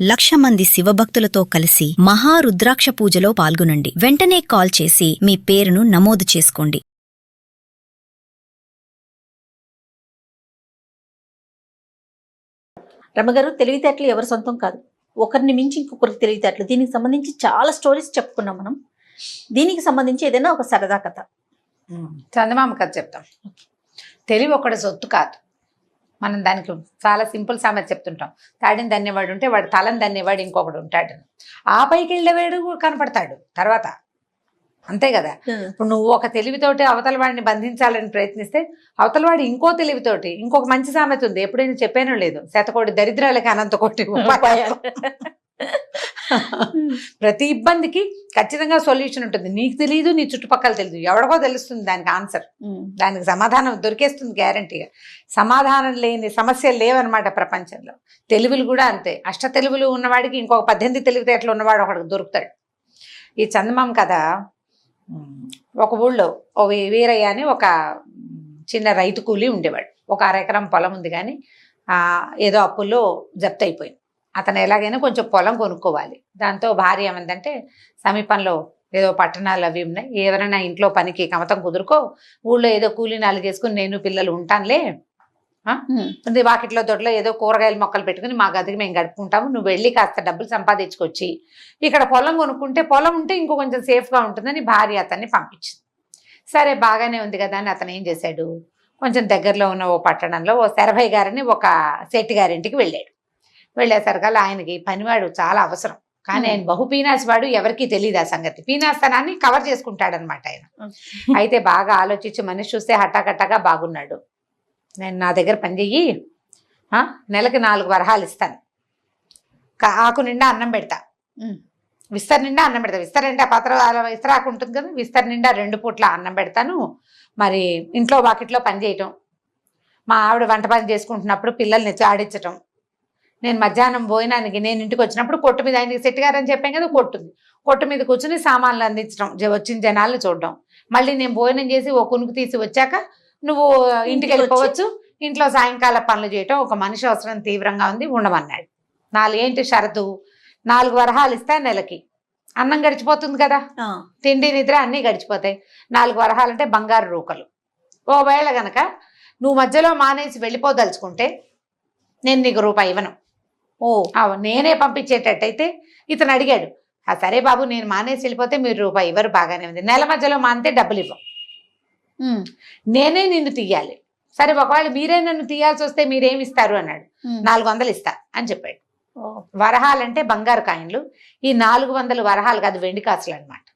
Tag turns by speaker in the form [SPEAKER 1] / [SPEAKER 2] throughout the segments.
[SPEAKER 1] 1,00,000 మంది శివభక్తులతో కలిసి మహారుద్రాక్ష పూజలో పాల్గొనండి. వెంటనే కాల్ చేసి మీ పేరును నమోదు చేసుకోండి.
[SPEAKER 2] రమగారు, తెలివితేటలు ఎవరి సొంతం కాదు, ఒకరిని మించి ఇంకొకరికి తెలివితేటలు. దీనికి సంబంధించి చాలా స్టోరీస్ చెప్పుకున్నాం మనం. దీనికి సంబంధించి ఏదైనా ఒక సరదా కథ,
[SPEAKER 3] చందమామ కథ చెప్తాం. తెలివి ఒకటి సొత్తు కాదు. మనం దానికి చాలా సింపుల్ సామెత చెప్తుంటాం. తాడిని దన్నేవాడు ఉంటే వాడు తలని దన్నేవాడు ఇంకొకడు ఉంటాడు. ఆ పైకి వెళ్ళేవాడు కనపడతాడు తర్వాత, అంతే కదా. ఇప్పుడు నువ్వు ఒక తెలివితోటి అవతల వాడిని బంధించాలని ప్రయత్నిస్తే అవతల వాడు ఇంకో తెలివితోటి, ఇంకొక మంచి సామెత ఉంది, ఎప్పుడైనా చెప్పానో లేదు, శతకోటి దరిద్రాలకి అనంత కోటి ఉపాయాలు. ప్రతి ఇబ్బందికి ఖచ్చితంగా సొల్యూషన్ ఉంటుంది. నీకు తెలియదు, నీ చుట్టుపక్కల తెలియదు, ఎవడికో తెలుస్తుంది దానికి ఆన్సర్, దానికి సమాధానం దొరికేస్తుంది గ్యారంటీగా. సమాధానం లేని సమస్యలు లేవన్నమాట ప్రపంచంలో. తెలివిలు కూడా అంతే. అష్ట తెలివిలు ఉన్నవాడికి ఇంకొక 18 తెలివితేటలు ఉన్నవాడు ఒకడికి దొరుకుతాడు. ఈ చందమామ కథ, ఒక ఊళ్ళో ఓ వీరయ్య అని ఒక చిన్న రైతు కూలి ఉండేవాడు. ఒక 1/2 ఎకరం పొలం ఉంది, కానీ ఏదో అప్పుల్లో జప్తు అయిపోయింది. అతను ఎలాగైనా కొంచెం పొలం కొనుక్కోవాలి. దాంతో భార్య ఏమందంటే, సమీపంలో ఏదో పట్టణాలు అవి ఉన్నాయి, ఎవరైనా ఇంట్లో పనికి కమతం కుదురుకో, ఊళ్ళో ఏదో కూలి 4 వేసుకుని నేను పిల్లలు ఉంటానులే, వాకిట్లో దొడ్లో ఏదో కూరగాయల మొక్కలు పెట్టుకుని మా గదికి మేము గడుపుకుంటాము, నువ్వు వెళ్ళి కాస్త డబ్బులు సంపాదించుకొచ్చి ఇక్కడ పొలం కొనుక్కుంటే, పొలం ఉంటే ఇంకో కొంచెం సేఫ్గా ఉంటుందని భార్య అతన్ని పంపించింది. సరే, బాగానే ఉంది కదా అని అతను ఏం చేశాడు, కొంచెం దగ్గరలో ఉన్న ఓ పట్టణంలో ఓ శరభయ్య గారిని ఒక శెట్టి గారింటికి వెళ్ళాడు. వెళ్ళేసరికల్లా ఆయనకి పనివాడు చాలా అవసరం, కానీ ఆయన బహు పీనాసివాడు, ఎవరికి తెలియదు ఆ సంగతి. పీనాస్తనాన్ని కవర్ చేసుకుంటాడనమాట ఆయన. అయితే బాగా ఆలోచించి మనిషి చూస్తే హఠాకట్టగా బాగున్నాడు. నేను నా దగ్గర పని చెయ్యి, నెలకి 4 వరహాలు ఇస్తాను, ఆకు నిండా అన్నం పెడతా, విస్తర నిండా అన్నం పెడతా, విస్తర నిండా విస్తరాకు ఉంటుంది కదా, విస్తర నిండా 2 పూట్ల అన్నం పెడతాను. మరి ఇంట్లో వాకిట్లో పని చేయటం, మా ఆవిడ వంట పని చేసుకుంటున్నప్పుడు పిల్లల్ని ఆడించటం, నేను మధ్యాహ్నం భోజనానికి నేను ఇంటికి వచ్చినప్పుడు కొట్టు మీద, ఆయనకి సెట్టిగారని చెప్పాం కదా, కొట్టు మీద కూర్చుని సామాన్లు అందించడం, వచ్చిన జనాలను చూడడం, మళ్ళీ నేను భోజనం చేసి ఓ కునుకు తీసి వచ్చాక నువ్వు ఇంటికి వెళ్ళిపోవచ్చు, ఇంట్లో సాయంకాల పనులు చేయటం. ఒక మనిషి అవసరం తీవ్రంగా ఉంది, ఉండమన్నాడు. 4 ఏంటి షరతు, 4 వరహాలు ఇస్తా నెలకి, అన్నం గడిచిపోతుంది కదా, తిండి నిద్ర అన్నీ గడిచిపోతాయి. 4 వరహాలంటే బంగారు రూకలు. ఓవేళ గనక నువ్వు మధ్యలో మానేసి వెళ్ళిపోదలుచుకుంటే నేను నీకు రూపాయి ఇవ్వను. నేనే పంపించేటట్టయితే ఇతను అడిగాడు, సరే బాబు, నేను మానేసి వెళ్ళిపోతే మీరు రూపాయి ఇవ్వరు, బాగానే ఉంది. నెల మధ్యలో మానితే డబ్బులు ఇవ్వం, నేనే నిన్ను తీయాలి. సరే, ఒకవేళ మీరే నన్ను తీయాల్సి వస్తే మీరేమి ఇస్తారు అన్నాడు. 400 ఇస్తా అని చెప్పాడు. వరహాలంటే బంగారు కాయిన్లు, ఈ 400 వరహాలు కాదు, వెండి కాసులు అనమాట,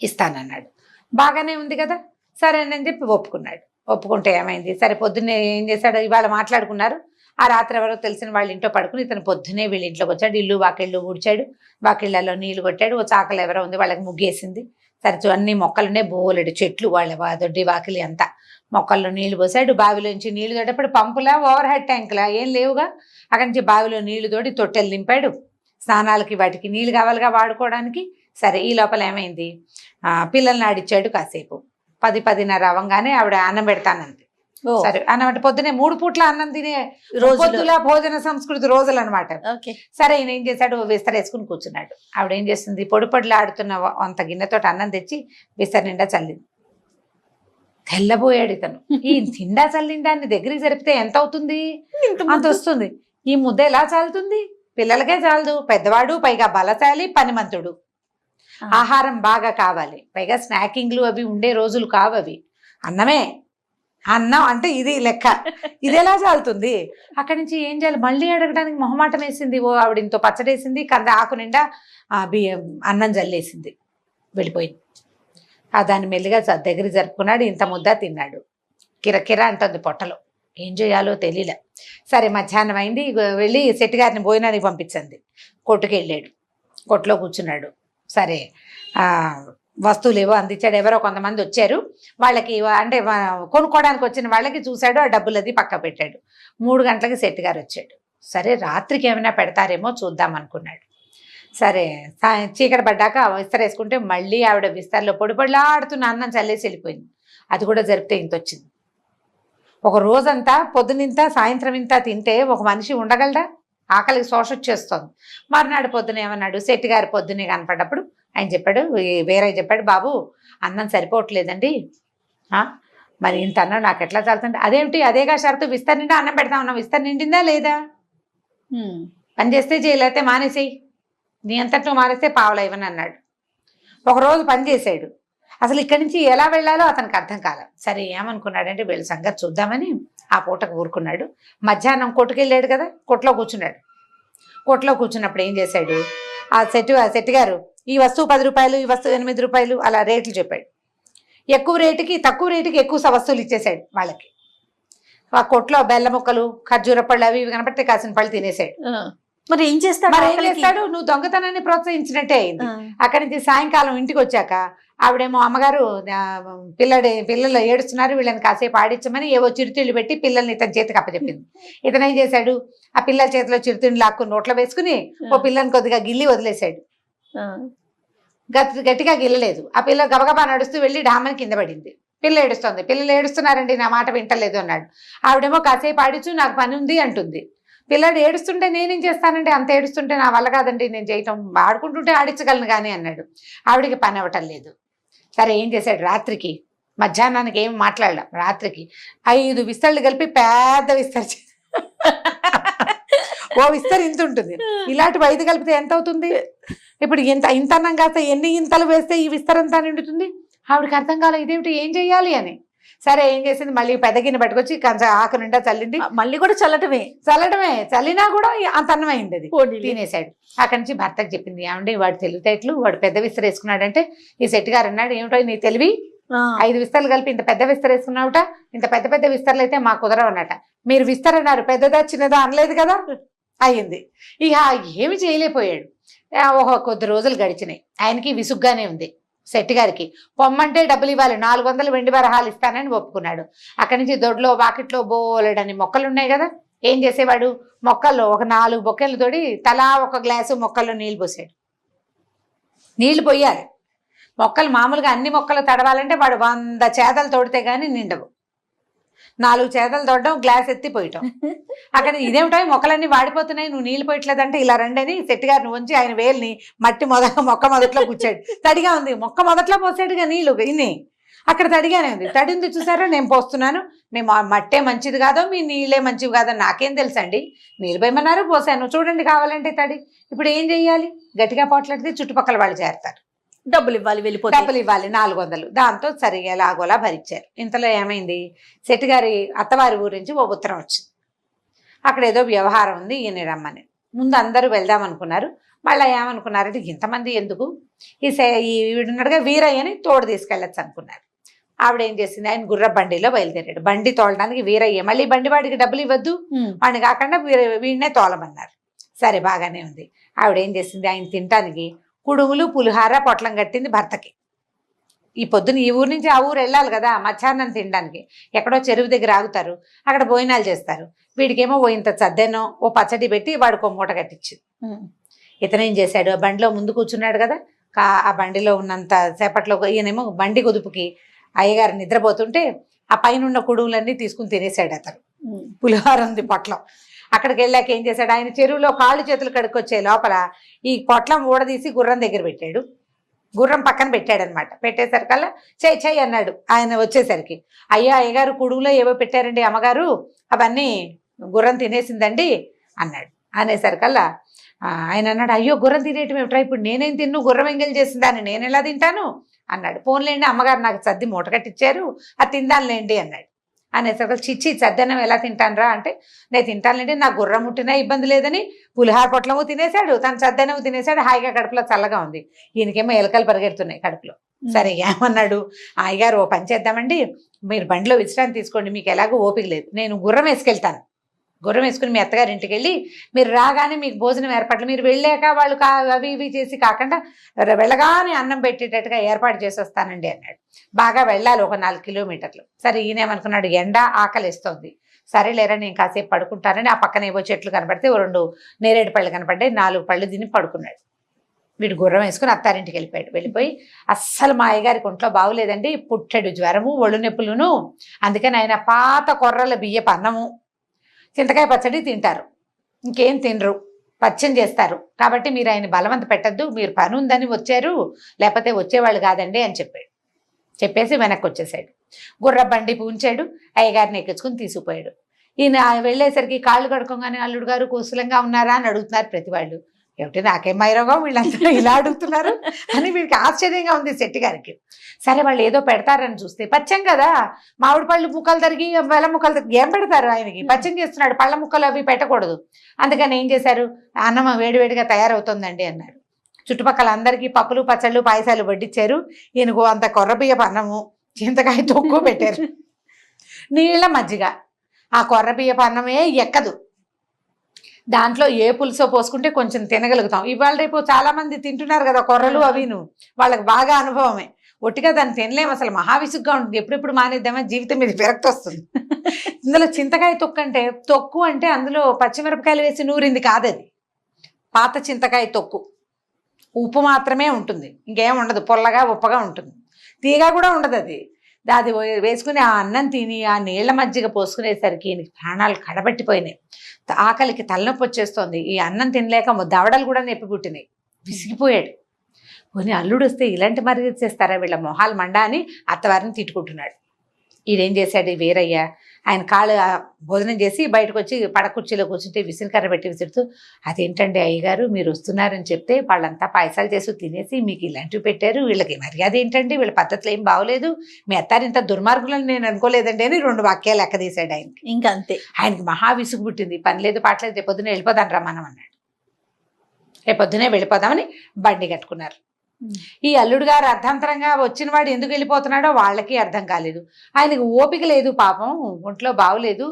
[SPEAKER 3] ఇస్తానన్నాడు. బాగానే ఉంది కదా, సరేనని చెప్పి ఒప్పుకున్నాడు. ఒప్పుకుంటే ఏమైంది, సరే పొద్దున్నే ఏం చేశాడు, ఇవాళ మాట్లాడుకున్నారు. ఆ రాత్రి ఎవరో తెలిసిన వాళ్ళ ఇంట్లో పడుకుని ఇతను పొద్దునే వీళ్ళ ఇంట్లోకి వచ్చాడు. ఇల్లు వాకిళ్ళు ఊడ్చాడు, వాకిళ్లలో నీళ్లు కొట్టాడు. ఓ చాకలు ఎవరో ఉంది, వాళ్ళకి ముగ్గేసింది. సరే, అన్ని మొక్కలునే బోలెడు చెట్లు, వాళ్ళ దొడ్డి వాకిలి అంతా, మొక్కల్లో నీళ్లు పోసాడు. బావిలోంచి నీళ్లు తోడేప్పుడు పంపులా ఓవర్ హెడ్ ట్యాంకులా ఏం లేవుగా, అక్కడి నుంచి బావిలో నీళ్లు తోడి తొట్టెలు నింపాడు. స్నానాలకి వాటికి నీళ్లు కావాలిగా వాడుకోవడానికి. సరే, ఈ లోపల ఏమైంది, పిల్లల్ని ఆడిచ్చాడు కాసేపు. 10-10:30 అవ్వగానే ఆవిడ అన్నం పెడతానంది. సరే, అన్నం అంటే పొద్దునే 3 పూట్ల అన్నం తినే రోజుల భోజన సంస్కృతి రోజులు అనమాట. సరే, ఈయన ఏం చేశాడు, విస్తరేసుకుని కూర్చున్నాడు. ఆవిడ ఏం చేస్తుంది, పొడి ఆడుతున్న అంత గిన్నెతోటి అన్నం తెచ్చి విస్తర నిండా చల్లింది. తెల్లబోయాడు ఇతను. ఈ తిండా చల్లిన దాన్ని దగ్గరికి జరిపితే ఎంత అవుతుంది, అంత వస్తుంది. ఈ ముద్ద ఎలా చాలుతుంది, పిల్లలకే చాలదు, పెద్దవాడు, పైగా బలశాలి, పనిమంతుడు, ఆహారం బాగా కావాలి, పైగా స్నాకింగ్లు అవి ఉండే రోజులు కావు అవి, అన్నమే, అన్నం అంటే ఇది లెక్క, ఇది ఎలా చాలుతుంది. అక్కడి నుంచి ఏం చేయాలి, మళ్ళీ అడగడానికి మొహమాటం వేసింది. ఓ ఆవిడ ఇంతో పచ్చడేసింది, ఆకు నిండా అన్నం జల్లేసింది, వెళ్ళిపోయింది. దాన్ని మెల్లిగా దగ్గర జరుపుకున్నాడు. ఇంత ముద్ద తిన్నాడు, కిరకిర అంటుంది పొట్టలో, ఏం చేయాలో తెలియలే. సరే, మధ్యాహ్నం అయింది, వెళ్ళి శెట్టి గారిని భోజనానికి పంపించింది. కొట్టుకు వెళ్ళాడు, కొట్టులో కూర్చున్నాడు. సరే, వస్తువులు ఏవో అందించాడు. ఎవరో కొంతమంది వచ్చారు, వాళ్ళకి అంటే కొనుక్కోవడానికి వచ్చిన వాళ్ళకి చూశాడు, ఆ డబ్బులు అది పక్క పెట్టాడు. 3 గంటలకి శెట్టి గారు వచ్చాడు. సరే, రాత్రికి ఏమైనా పెడతారేమో చూద్దాం అనుకున్నాడు. సరే, చీకటి పడ్డాక విస్తరేసుకుంటే మళ్ళీ ఆవిడ విస్తరలో పొడిలాడుతున్న అన్నం చల్లేసి వెళ్ళిపోయింది. అది కూడా జరిపితే ఇంత వచ్చింది. ఒక రోజంతా పొద్దునింత సాయంత్రం ఇంత తింటే ఒక మనిషి ఉండగలడా? ఆకలికి శోష వచ్చేస్తుంది. మర్నాడు పొద్దున ఏమన్నాడు, శెట్టి గారి పొద్దునే కనపడ్డప్పుడు ఆయన చెప్పాడు, వేరే చెప్పాడు, బాబు అన్నం సరిపోవట్లేదండి, మరి ఇంత అన్నం నాకు ఎట్లా చాలుతుంది. అదేమిటి, అదేగా షరతు, విస్తర్ నిండా అన్నం పెడతా ఉన్నాం, విస్తర్ నిండిందా లేదా, పని చేస్తే చేయలేతే మానేసేయి, నీ అంతట్లో మానేస్తే పావులా ఇవ్వని అన్నాడు. ఒకరోజు పని చేశాడు, అసలు ఇక్కడి నుంచి ఎలా వెళ్ళాలో అతనికి అర్థం కాలేదు. సరే ఏమనుకున్నాడంటే వీళ్ళ సంగతి చూద్దామని ఆ పూటకు ఊరుకున్నాడు. మధ్యాహ్నం కొట్టుకెళ్ళాడు కదా, కొట్లో కూర్చున్నాడు. కొట్లో కూర్చున్నప్పుడు ఏం చేశాడు, ఆ శెట్టి గారు ఈ వస్తువు 10 రూపాయలు, ఈ వస్తువు 8 రూపాయలు అలా రేట్లు చెప్పాడు. ఎక్కువ రేటుకి తక్కువ రేటుకి ఎక్కువ వస్తువులు ఇచ్చేసాడు వాళ్ళకి. ఆ కొట్లో బెల్ల ముక్కలు, ఖర్జూర పళ్ళు అవి ఇవి కనపడితే కాసిన పళ్ళు తినేసాడు.
[SPEAKER 2] మరి ఏం చేస్తాడు,
[SPEAKER 3] మరి ఏం చేస్తాడు, నువ్వు దొంగతనాన్ని ప్రోత్సహించినట్టే అయింది. అక్కడి నుంచి సాయంకాలం ఇంటికి వచ్చాక ఆవిడేమో అమ్మగారు పిల్లలు ఏడుస్తున్నారు, వీళ్ళని కాసేపు ఆడించమని ఏవో చిరుతిళ్ళు పెట్టి పిల్లల్ని ఇతని చేతికి అప్పచెప్పింది. ఇతను ఏం చేశాడు, ఆ పిల్లల చేతిలో చిరుతిళ్ళు లాక్కుని నోట్లో వేసుకుని ఓ పిల్లని కొద్దిగా గిల్లి వదిలేశాడు. గట్టిగా గిల్లలేదు. ఆ పిల్ల గబగబా నడుస్తూ వెళ్ళి డామని కింద పడింది. పిల్ల ఏడుస్తుంది. పిల్లలు ఏడుస్తున్నారండి, నా మాట వింటలేదు అన్నాడు. ఆవిడేమో కాసేపు ఆడించు, నాకు పని ఉంది అంటుంది. పిల్లడు ఏడుస్తుంటే నేనేం చేస్తానంటే, అంత ఏడుస్తుంటే నా వల్ల కాదండి నేను చేయటం, ఆడుకుంటుంటే ఆడించగలను కానీ అన్నాడు. ఆవిడికి పని అవ్వటం లేదు. సరే ఏం చేశాడు, రాత్రికి మధ్యాహ్నానికి ఏం మాట్లాడడం, రాత్రికి 5 విస్తళ్ళు కలిపి పెద్ద విస్తరి, ఓ విస్తరి ఇంత ఉంటుంది, ఇలాంటివి 5 కలిపితే ఎంత అవుతుంది, ఇప్పుడు ఇంత అన్నం కాస్త ఎన్ని ఇంతలు వేస్తే ఈ విస్తరంతా నిండుతుంది. ఆవిడకి అర్థం కాలేదు ఇదేమిటి, ఏం చెయ్యాలి అని. సరే ఏం చేసింది, మళ్ళీ పెద్ద గిన్నె పట్టుకొచ్చి కొంచెం ఆకు నిండా చల్లింది.
[SPEAKER 2] మళ్ళీ కూడా చల్లటమే
[SPEAKER 3] చల్లినా కూడా అంత అన్నమైంది, అది తినేశాడు. అక్కడి నుంచి భర్తకు చెప్పింది, ఏమండి వాడు తెలివితేటలు, వాడు పెద్ద విస్తర వేసుకున్నాడంటే ఈ శెట్టి గారు అన్నాడు, ఏమిటో నీ తెలివి, 5 విస్తరలు కలిపి ఇంత పెద్ద విస్తర వేసుకున్నావుట, ఇంత పెద్ద పెద్ద విస్తరలు అయితే మా కుదరవన్నట, మీరు విస్తర అన్నారు పెద్దదా చిన్నదా అనలేదు కదా, అయ్యింది. ఇక ఏమి చేయలేకపోయాడు. కొద్ది రోజులు గడిచినాయి. ఆయనకి విసుగ్గానే ఉంది. శెట్టి గారికి పొమ్మంటే డబ్బులు ఇవ్వాలి, 400 వెండి వరహాలు ఇస్తానని ఒప్పుకున్నాడు. అక్కడి నుంచి దొడ్లో వాకిట్లో బోలెడని మొక్కలు ఉన్నాయి కదా, ఏం చేసేవాడు, మొక్కల్లో ఒక 4 బొక్కెలు తోడి తలా ఒక గ్లాసు మొక్కల్లో నీళ్లు పోసాడు. నీళ్లు పోయాలి, మొక్కలు మామూలుగా అన్ని మొక్కలు తడవాలంటే వాడు 100 చేదలు తోడితే గానీ నిండవు. 4 చేదలు తోడడం, గ్లాస్ ఎత్తి పోయటం. అక్కడ ఇదేమిటో మొక్కలన్నీ వాడిపోతున్నాయి, నువ్వు నీళ్ళు పోయట్లేదంటే ఇలా రండని శెట్టి గారిని ఉంచి ఆయన వేలుని మట్టి మొక్క మొదట్లో కూర్చాడు. తడిగా ఉంది, మొక్క మొదట్లో పోసాడుగా నీళ్లు, ఇన్ని అక్కడ తడిగానే ఉంది. తడింది చూసారా, నేను పోస్తున్నాను, మీ మట్టే మంచిది కాదో మీ నీళ్ళే మంచివి కాదో నాకేం తెలుసండి, నీళ్ళు పోయమన్నారు పోసాను, చూడండి కావాలంటే తడి. ఇప్పుడు ఏం చెయ్యాలి, గట్టిగా పోట్లాడితే చుట్టుపక్కల వాళ్ళు చేరతారు,
[SPEAKER 2] డబ్బులు ఇవ్వాలి, వెళ్ళిపోతే
[SPEAKER 3] డబ్బులు ఇవ్వాలి 400. దాంతో సరిగా ఎలాగోలా భరించారు. ఇంతలో ఏమైంది, శెట్టి గారి అత్తవారి ఊరి నుంచి ఓ ఉత్తరం వచ్చింది. అక్కడ ఏదో వ్యవహారం ఉంది, ఈయన రమ్మని. ముందు అందరూ వెళ్దాం అనుకున్నారు. మళ్ళీ ఏమనుకున్నారంటే ఇంతమంది ఎందుకు, వీడున్నాడుగా వీరయ్యని తోడు తీసుకెళ్ళచ్చు అనుకున్నారు. ఆవిడ ఏం చేసింది, ఆయన గుర్ర బండిలో బయలుదేరాడు. బండి తోలడానికి వీరయ్య, మళ్ళీ బండి వాడికి డబ్బులు ఇవ్వద్దు, వాడిని కాకుండా వీడినే తోలమన్నారు. సరే బాగానే ఉంది. ఆవిడ ఏం చేసింది, ఆయన తినటానికి కుడుములు పులిహార పొట్లం కట్టింది భర్తకి. ఈ పొద్దున ఈ ఊరు నుంచి ఆ ఊరు వెళ్ళాలి కదా, మధ్యాహ్నం తినడానికి ఎక్కడో చెరువు దగ్గర ఆగుతారు, అక్కడ భోజనాలు చేస్తారు. వీడికేమో ఓ ఇంత చద్దెనో ఓ పచ్చడి పెట్టి వాడికి ఓ మూట కట్టించింది. ఇతనేం చేశాడు, ఆ బండిలో ముందు కూర్చున్నాడు కదా, ఆ బండిలో ఉన్నంత సేపట్లో ఈయనేమో బండి కుదుపుకి అయ్యగారు నిద్రపోతుంటే ఆ పైన ఉన్న కుడుములన్నీ తీసుకుని తినేశాడు అతను. పులిహార ఉంది పొట్లం. అక్కడికి వెళ్ళాక ఏం చేశాడు, ఆయన చెరువులో కాళ్ళు చేతులు కడుక్కొచ్చే లోపల ఈ పొట్లం ఊడదీసి గుర్రం దగ్గర పెట్టాడు. గుర్రం పక్కన పెట్టాడు అనమాట. పెట్టేసరికల్లా చెయ్యి అన్నాడు. ఆయన వచ్చేసరికి, అయ్యగారు కుడుములో ఏవో పెట్టారండి అమ్మగారు, అవన్నీ గుర్రం తినేసిందండి అన్నాడు. అనేసరికల్లా ఆయన అన్నాడు, అయ్యో గుర్రం తినేయటం ఏమిట్రా, ఇప్పుడు నేనేం తిన్ను, గుర్రం ఎంగేలు చేసిందాన్ని నేను ఎలా తింటాను అన్నాడు. పోన్లేండి అమ్మగారు నాకు సర్ది మూట కట్టించారు, అది తిందానులేండి అన్నాడు. అనేసరికి చిచ్చి చద్దన్నం ఎలా తింటానురా అంటే, నేను తింటానులేండి, నాకు గుర్రం ముట్టినా ఇబ్బంది లేదని పులిహార పొట్లము తినేశాడు, తను చద్దన్నం తినేశాడు, హాయిగా కడుపులో చల్లగా ఉంది. ఈయనకేమో ఎలకలు పరిగెడుతున్నాయి కడుపులో. సరే ఏమన్నాడు, అయ్యగారు ఓ పని చేద్దామండి, మీరు బండిలో విశ్రాంతి తీసుకోండి, మీకు ఎలాగో ఓపిక లేదు, నేను గుర్రం వేసుకెళ్తాను, గుర్రం వేసుకుని మీ అత్తగారి ఇంటికి వెళ్ళి మీరు రాగానే మీకు భోజనం ఏర్పాట్లు, మీరు వెళ్ళాక వాళ్ళు అవి ఇవి చేసి కాకుండా వెళ్ళగానే అన్నం పెట్టేటట్టుగా ఏర్పాటు చేసి వస్తానండి అన్నాడు. బాగా వెళ్ళాలి, ఒక 4 కిలోమీటర్లు. సరే ఈయనేమనుకున్నాడు, ఎండ ఆకలిస్తోంది, సరేలేరా నేను కాసేపు పడుకుంటానని ఆ పక్కన ఏవో చెట్లు కనపడితే 2 నేరేడు పళ్ళు కనపడ్డాయి, 4 పళ్ళు తిని పడుకున్నాడు. వీడు గుర్రం వేసుకుని అత్తారింటికి వెళ్ళిపోయాడు. వెళ్ళిపోయి అస్సలు మా అయ్యగారికి ఒంట్లో బాగులేదండి, పుట్టెడు జ్వరము ఒళ్ళు నొప్పులును, అందుకని ఆయన పాత కొర్రల బియ్యపు అన్నము చింతకాయ పచ్చడి తింటారు, ఇంకేం తినరు, పచ్చం చేస్తారు. కాబట్టి మీరు ఆయన బలవంత పెట్టద్దు, మీరు పని ఉందని వచ్చారు, లేకపోతే వచ్చేవాళ్ళు కాదండి అని చెప్పాడు. చెప్పేసి వెనక్కి వచ్చేసాడు. గుర్ర బండి పూంచాడు, అయ్యగారిని ఎక్కించుకుని తీసుకుపోయాడు. ఈయన వెళ్ళేసరికి కాళ్ళు కడుకోగానే అల్లుడు గారు కుశలంగా ఉన్నారా అని అడుగుతున్నారు ప్రతి వాళ్ళు. ఏమిటి నాకేం మైరోగం వీళ్ళంతా ఇలా అడుగుతున్నారు అని వీడికి ఆశ్చర్యంగా ఉంది శెట్టి గారికి. సరే వాళ్ళు ఏదో పెడతారని చూస్తే పచ్చం కదా, మామిడి పళ్ళు ముక్కలు తరిగి బెల్లం ముక్కలు తరిగి ఏం పెడతారు ఆయనకి, పచ్చం చేస్తున్నాడు, పళ్ళ ముక్కలు అవి పెట్టకూడదు. అందుకని ఏం చేశారు, అన్నం వేడివేడిగా తయారవుతుందండి అన్నారు. చుట్టుపక్కల అందరికీ పప్పులు పచ్చళ్ళు పాయసాలు వడ్డించారు. ఈయనకు అంత కొర్రబియ్యపు అన్నము చింతకాయ తొక్కు పెట్టారు, నీళ్ళ మజ్జిగ. ఆ కొర్రబియ్యపు అన్నమే ఎక్కదు, దాంట్లో ఏ పులుసో పోసుకుంటే కొంచెం తినగలుగుతాం. ఇవాళ రేపు చాలా మంది తింటున్నారు కదా కొర్రలు అవిను, వాళ్ళకి బాగా అనుభవమే. ఒట్టిగా దాన్ని తినలేము, అసలు మహావిసుగ్గా ఉంటుంది. ఎప్పుడెప్పుడు మానేద్దామా, జీవితం మీద విరక్తి వస్తుంది. ఇందులో చింతకాయ తొక్కు అంటే అందులో పచ్చిమిరపకాయలు వేసి నూరింది కాదు, అది పాత చింతకాయ తొక్కు. ఉప్పు మాత్రమే ఉంటుంది, ఇంకేం ఉండదు, పొల్లగా ఉప్పగా ఉంటుంది, తీగా కూడా ఉండదు. అది వేసుకుని ఆ అన్నం తిని ఆ నీళ్ల మజ్జిగ పోసుకునేసరికి ఈయనకి ప్రాణాలు కడబట్టిపోయినాయి. ఆకలికి తలనొప్పి వచ్చేస్తోంది. ఈ అన్నం తినలేక దవడలు కూడా నొప్పి పుట్టినాయి. విసిగిపోయాడు. పోనీ అల్లుడు వస్తే ఇలాంటి మరిగి చేస్తారా వీళ్ళ మొహాలు మండా అని అత్తవారిని తిట్టుకుంటున్నాడు. ఈయనేం చేశాడు వీరయ్య, ఆయన కాళ్ళు భోజనం చేసి బయటకు వచ్చి పడకుర్చీలో కూర్చుంటే విసిరికర్ర పెట్టి విసురుతూ, అదేంటండి అయ్యగారు మీరు వస్తున్నారని చెప్తే వాళ్ళంతా పాయసాలు చేసి తినేసి మీకు ఇలాంటివి పెట్టారు, వీళ్ళకి మర్యాద ఏంటండి, వీళ్ళ పద్ధతులు ఏం బాగోలేదు, మీ అత్తారు ఇంత దుర్మార్గులని నేను అనుకోలేదండి అని 2 వాక్యాలు ఎక్కదీశాడు ఆయనకి.
[SPEAKER 2] ఇంకా అంతే,
[SPEAKER 3] ఆయనకి మహా విసుగు పుట్టింది. పని లేదు పాటలేదు, రేపొద్దునే వెళ్ళిపోదాం రా మనం అన్నాడు. రేపొద్దునే వెళ్ళిపోదామని బండి కట్టుకున్నారు. ఈ అల్లుడు గారు అర్ధంతరంగా వచ్చిన వాడు ఎందుకు వెళ్ళిపోతున్నాడో వాళ్ళకి అర్థం కాలేదు. ఆయనకు ఓపిక లేదు, పాపం ఒంట్లో బాగులేదు,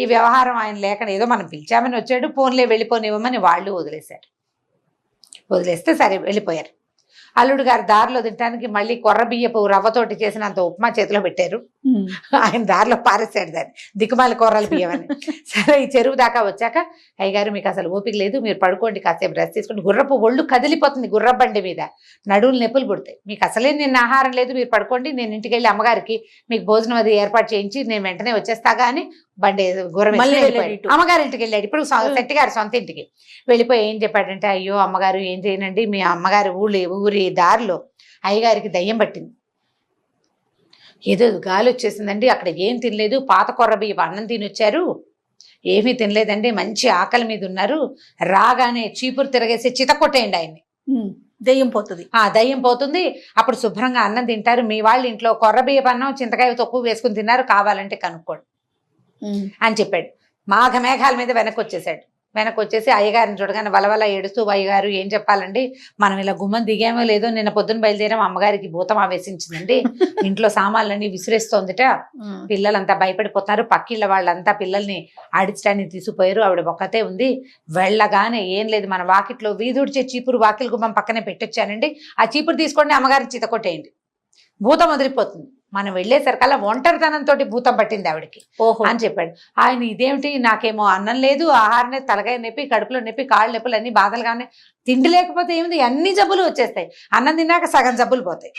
[SPEAKER 3] ఈ వ్యవహారం ఆయన లేక ఏదో మనం పిలిచామని వచ్చాడు, ఫోన్లే వెళ్ళిపోనివ్వమని వాళ్ళు వదిలేశారు. వదిలేస్తే సరే వెళ్ళిపోయారు. అల్లుడు గారు దారిలో తినడానికి మళ్ళీ కొర్రబియ్యపు రవ్వతోటి చేసినంత ఉప్మా చేతిలో పెట్టారు. ఆయన దారిలో పారేసాడు దాన్ని, దిక్కుమాల కొర్రల బియ్యం అని. సరే ఈ చెరువు దాకా వచ్చాక, అయ్యగారు మీకు అసలు ఓపిక లేదు, మీరు పడుకోండి, కాసేపు రెస్ట్ తీసుకోండి, గుర్రపు ఒళ్ళు కదిలిపోతుంది, గుర్ర బండి మీద నడువులు నొప్పులు పుడతాయి, మీకు అసలే నిన్న ఆహారం లేదు, మీరు పడుకోండి, నేను ఇంటికి వెళ్ళి అమ్మగారికి మీకు భోజనం అది ఏర్పాటు చేయించి నేను వెంటనే వచ్చేస్తాగా అని బండి గుర్రం అమ్మగారి ఇంటికి వెళ్ళాడు. ఇప్పుడు శెట్టి గారు సొంత ఇంటికి వెళ్ళిపోయి ఏం చెప్పాడంటే, అయ్యో అమ్మగారు ఏం చేయనండి, మీ అమ్మగారి ఊరి దారిలో అయ్యగారికి దయ్యం పట్టింది, ఏదో గాలి వచ్చేసిందండి, అక్కడ ఏం తినలేదు, పాత కొర్రబియ్యపు అన్నం తినొచ్చారు, ఏమీ తినలేదండి, మంచి ఆకలి మీద ఉన్నారు, రాగానే చీపురు తిరగేసి చితకొట్టేయండి ఆయన్ని,
[SPEAKER 2] దయ్యం పోతుంది.
[SPEAKER 3] దయ్యం పోతుంది, అప్పుడు శుభ్రంగా అన్నం తింటారు, మీ వాళ్ళ ఇంట్లో కొర్రబియ్యపు అన్నం చింతకాయ తక్కువ వేసుకుని తిన్నారు, కావాలంటే కనుక్కోండి అని చెప్పాడు. మేఘాల మీద వెనక్కి వచ్చేసి అయ్యగారిని చూడగానే వలవల ఏడుస్తూ, అయ్యగారు ఏం చెప్పాలండి, మనం ఇలా గుమ్మం దిగామో లేదో నిన్న పొద్దున బయలుదేరాం, అమ్మగారికి భూతం ఆవేశించిందండి, ఇంట్లో సామాన్లన్నీ విసిరేస్తోందిట, పిల్లలంతా భయపడిపోతున్నారు, పక్కిళ్ళ వాళ్ళంతా పిల్లల్ని ఆడించడానికి తీసుకుపోయారు, ఆవిడ ఒక్కతే ఉంది, వెళ్ళగానే ఏం లేదు మన వాకిట్లో వీధుడిచే చీపురు వాకిలి గుమ్మం పక్కనే పెట్టొచ్చానండి, ఆ చీపురు తీసుకోండి అమ్మగారిని చితకొట్టేయండి, భూతం వదిలిపోతుంది. మనం వెళ్ళేసరికల్లా ఒంటరితనంతో భూతం పట్టింది ఆవిడకి అని చెప్పాడు. ఆయన ఇదేమిటి, నాకేమో అన్నం లేదు, ఆహారం లేదు, తలకాయ నొప్పి, కడుపులో నొప్పి, కాళ్ళు నొప్పులు అన్ని బాధలుగానే, తిండి లేకపోతే ఏముంది అన్ని జబ్బులు వచ్చేస్తాయి, అన్నం తిన్నాక సగం జబ్బులు పోతాయి.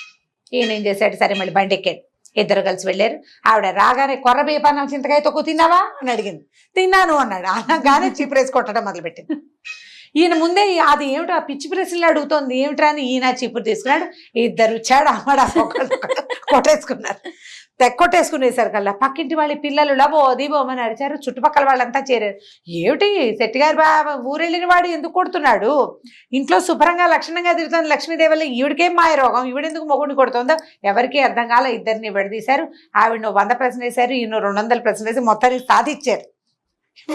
[SPEAKER 3] ఈయన ఏం చేశాడు, సరే మళ్ళీ బండి ఎక్కాడు, ఇద్దరు కలిసి వెళ్ళారు. ఆవిడ రాగానే కొర్రబియ్యపన్నం చింతకాయ తొక్కు తిన్నావా అని అడిగింది. తిన్నాను అన్నాడు. అనగానే చీపురేసి కొట్టడం మొదలుపెట్టింది. ఈయన ముందే అది ఏమిటో ఆ పిచ్చి ప్రశ్నలు అడుగుతోంది ఏమిట్రా అని ఈయన చీపురు తీసుకున్నాడు. ఇద్దరు వచ్చాడు అమ్మడా కొట్టేసుకున్నారు. కొట్టేసుకునేసరికల్లా పక్కింటి వాళ్ళ పిల్లలు లబో దీబోమని అరిచారు. చుట్టుపక్కల వాళ్ళంతా చేరారు. ఏమిటి శెట్టి గారు ఊరెళ్ళిన వాడు ఎందుకు కొడుతున్నాడు, ఇంట్లో శుభ్రంగా లక్షణంగా తిరుగుతుంది లక్ష్మీదేవల్ని, ఈవిడికేం మాయ రోగం, ఈవిడెందుకు మొగుడిని కొడుతుందో ఎవరికి అర్థం కాల. ఇద్దరిని విడదీశారు. ఆవిడ 100 ప్రశ్నలు వేశారు, ఈయన 200 ప్రశ్నలు వేసి మొత్తానికి సాధించారు.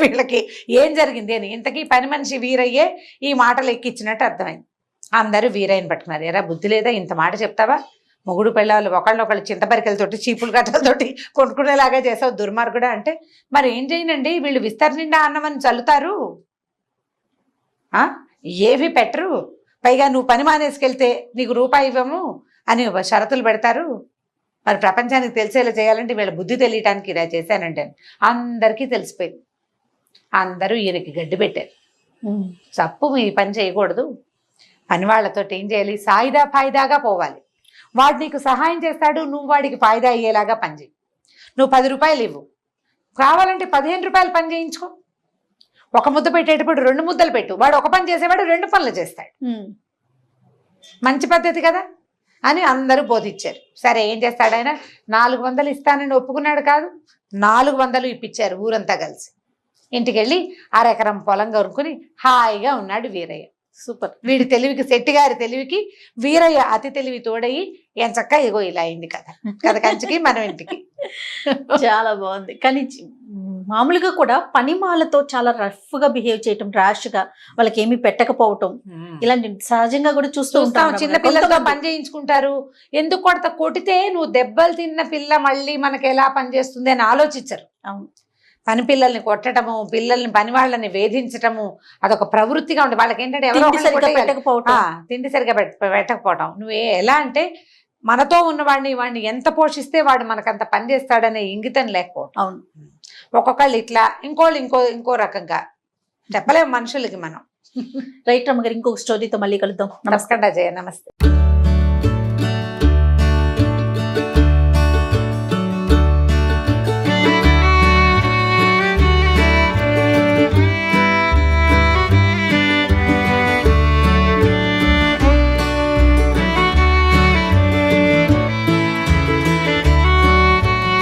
[SPEAKER 3] వీళ్ళకి ఏం జరిగింది అని ఇంతకీ పని మనిషి వీరయ్యే ఈ మాటలు ఎక్కిచ్చినట్టు అర్థమైంది. అందరూ వీరయ్యని పట్టుకున్నారు. ఎరా బుద్ధి లేదా, ఇంత మాట చెప్తావా, మొగుడు పిల్లలు ఒకళ్ళొకళ్ళు చింతపరికలతోటి చీపులు గట్టలతోటి కొనుక్కునేలాగా చేసావు దుర్మార్గుడా అంటే, మరి ఏం చేయనండి, వీళ్ళు విస్తర నిండా అన్నమని చల్లుతారు, ఏవి పెట్టరు, పైగా నువ్వు పని మానేసుకెళ్తే నీకు రూపాయి ఇవ్వము అని షరతులు పెడతారు, మరి ప్రపంచానికి తెలిసేలా చేయాలంటే వీళ్ళ బుద్ధి తెలియటానికి ఇలా చేశానంటే అందరికీ తెలిసిపోయింది. అందరూ ఈయనకి గడ్డి పెట్టారు. తప్పు, ఈ పని చేయకూడదు, పని వాళ్ళతో ఏం చేయాలి, సాయిదా ఫాయిదాగా పోవాలి, వాడు నీకు సహాయం చేస్తాడు, నువ్వు వాడికి ఫాయిదా అయ్యేలాగా పనిచేయి. నువ్వు 10 రూపాయలు ఇవ్వు, కావాలంటే 15 రూపాయలు పని చేయించుకో, ఒక ముద్ద పెట్టేటప్పుడు 2 ముద్దలు పెట్టు, వాడు ఒక పని చేసేవాడు 2 పనులు చేస్తాడు. మంచి పద్ధతి కదా అని అందరూ బోధించారు. సరే ఏం చేస్తాడు ఆయన, 400 ఇస్తానని ఒప్పుకున్నాడు కాదు, 400 ఇప్పించారు ఊరంతా కలిసి. ఇంటికి వెళ్ళి 1/2 ఎకరం పొలం కొనుక్కుని హాయిగా ఉన్నాడు వీరయ్య.
[SPEAKER 2] సూపర్.
[SPEAKER 3] వీడి తెలివికి, శెట్టి గారి తెలివికి వీరయ్య అతి తెలివి తోడయి ఎంచక్క ఇగో ఇలా అయింది కదా, కథ కంచికి మనం ఇంటికి.
[SPEAKER 2] చాలా బాగుంది. కానీ మామూలుగా కూడా పనిమాలతో చాలా రఫ్ గా బిహేవ్ చేయటం, ర్యాష్ గా వాళ్ళకి ఏమి పెట్టకపోవటం, ఇలాంటి సహజంగా కూడా చూస్తూ ఉంటాం.
[SPEAKER 3] చిన్న పిల్లలతో పని చేయించుకుంటారు. ఎందుకు కొడితే నువ్వు దెబ్బలు తిన్న పిల్ల మళ్ళీ మనకి ఎలా పనిచేస్తుంది అని ఆలోచించరు.
[SPEAKER 2] అవును.
[SPEAKER 3] పని పిల్లల్ని కొట్టడము, పిల్లల్ని పని వాళ్ళని వేధించటము అదొక ప్రవృత్తిగా ఉంది వాళ్ళకి. ఏంటంటే ఎవరో
[SPEAKER 2] తిండి సరిగ్గా పెట్టకపోవటం.
[SPEAKER 3] తిండి సరిగ్గా పెట్టకపోవటం. నువ్వే ఎలా అంటే మనతో వాడిని ఎంత పోషిస్తే వాడు మనకంత పని చేస్తాడనే ఇంగితం లేకపోవటం.
[SPEAKER 2] అవును.
[SPEAKER 3] ఒక్కొక్కళ్ళు ఇట్లా, ఇంకోళ్ళు ఇంకో రకంగా. చెప్పలేము మనుషులకి మనం.
[SPEAKER 2] రైట్ రమ్మ గారు, ఇంకొక స్టోరీతో మళ్ళీ కలుద్దాం.
[SPEAKER 3] నమస్కారం జయ, నమస్తే.